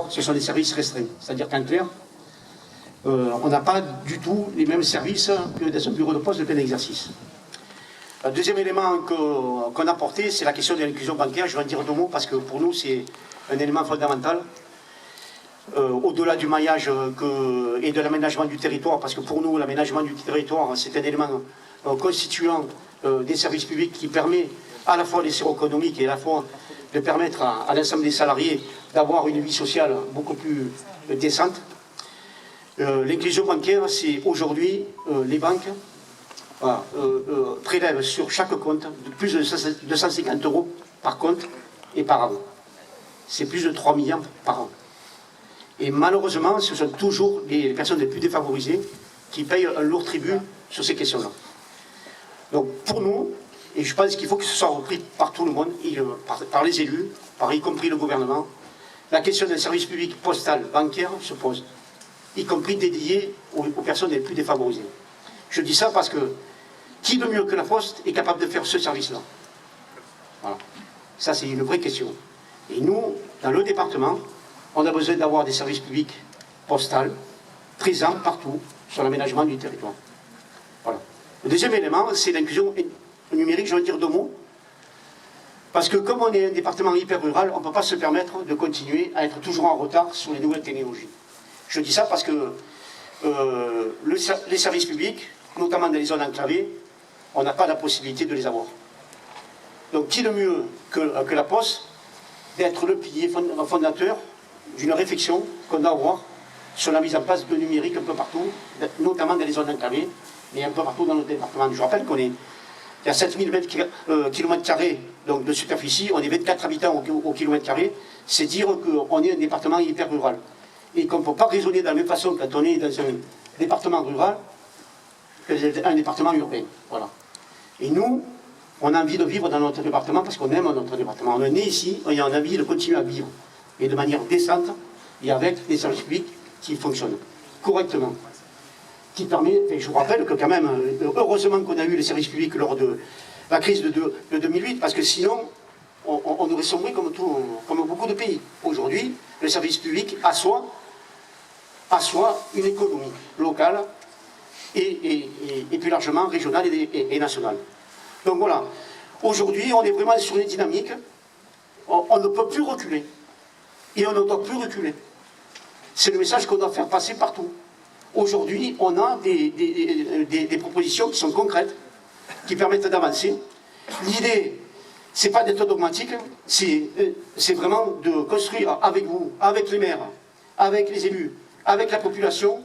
Ce sont des services restreints, c'est-à-dire qu'en clair, on n'a pas du tout les mêmes services que dans un bureau de poste de plein exercice. Le deuxième élément qu'on a apporté, c'est la question de l'inclusion bancaire. Je vais en dire deux mots parce que pour nous, c'est un élément fondamental. Au-delà du maillage et de l'aménagement du territoire, parce que pour nous, l'aménagement du territoire, c'est un élément constituant des services publics qui permet à la fois l'essor économique et à la fois de permettre à l'ensemble des salariés d'avoir une vie sociale beaucoup plus décente. L'inclusion bancaire, c'est aujourd'hui, les banques prélèvent sur chaque compte de plus de 250 € par compte et par an. C'est plus de 3 milliards par an. Et malheureusement, ce sont toujours les personnes les plus défavorisées qui payent un lourd tribut sur ces questions-là. Donc pour nous, et je pense qu'il faut que ce soit repris par tout le monde, par les élus, y compris le gouvernement, la question d'un service public postal, bancaire se pose, y compris dédié aux personnes les plus défavorisées. Je dis ça parce que qui de mieux que la Poste est capable de faire ce service-là? Voilà. Ça, c'est une vraie question. Et nous, dans le département, on a besoin d'avoir des services publics postaux présents partout sur l'aménagement du territoire. Voilà. Le deuxième élément, c'est l'inclusion numérique. Je vais dire deux mots. Parce que comme on est un département hyper rural, on ne peut pas se permettre de continuer à être toujours en retard sur les nouvelles technologies. Je dis ça parce que les services publics, notamment dans les zones enclavées, on n'a pas la possibilité de les avoir. Donc qui de mieux que la Poste d'être le pilier fondateur d'une réflexion qu'on doit avoir sur la mise en place de numérique un peu partout, notamment dans les zones enclavées, mais un peu partout dans notre département. Je rappelle qu'il y a 7000 km² donc de superficie, on est 24 habitants au kilomètre carré, c'est dire qu'on est un département hyper rural. Et qu'on ne peut pas raisonner de la même façon quand on est dans un département rural qu'un département urbain. Voilà. Et nous, on a envie de vivre dans notre département parce qu'on aime notre département. On est né ici et on a envie de continuer à vivre. Et de manière décente et avec des services publics qui fonctionnent correctement. Qui permet, et je vous rappelle que quand même, heureusement qu'on a eu les services publics lors de la crise de 2008, parce que sinon, on aurait sombré comme beaucoup de pays. Aujourd'hui, le service public assoit une économie locale et plus largement régionale et nationale. Donc voilà, aujourd'hui, on est vraiment sur une dynamique, on ne peut plus reculer. Et on ne doit plus reculer. C'est le message qu'on doit faire passer partout. Aujourd'hui, on a des propositions qui sont concrètes, qui permettent d'avancer. L'idée, c'est pas d'être dogmatique, c'est vraiment de construire avec vous, avec les maires, avec les élus, avec la population,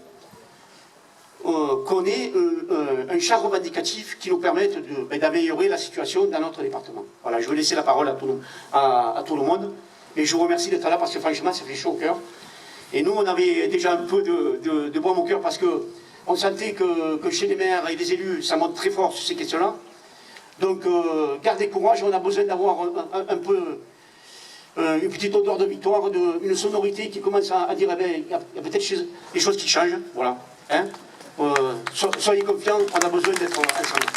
qu'on ait un champ revendicatif qui nous permette d'améliorer la situation dans notre département. Voilà, je vais laisser la parole à tout le monde. Et je vous remercie d'être là parce que franchement, ça fait chaud au cœur. Et nous, on avait déjà un peu de baume au cœur parce qu'on sentait que chez les maires et les élus, ça monte très fort sur ces questions-là. Donc, gardez courage, on a besoin d'avoir un peu une petite odeur de victoire, une sonorité qui commence à dire, eh bien, il y a peut-être des choses qui changent. Voilà. Hein, soyez confiants, on a besoin d'être ensemble.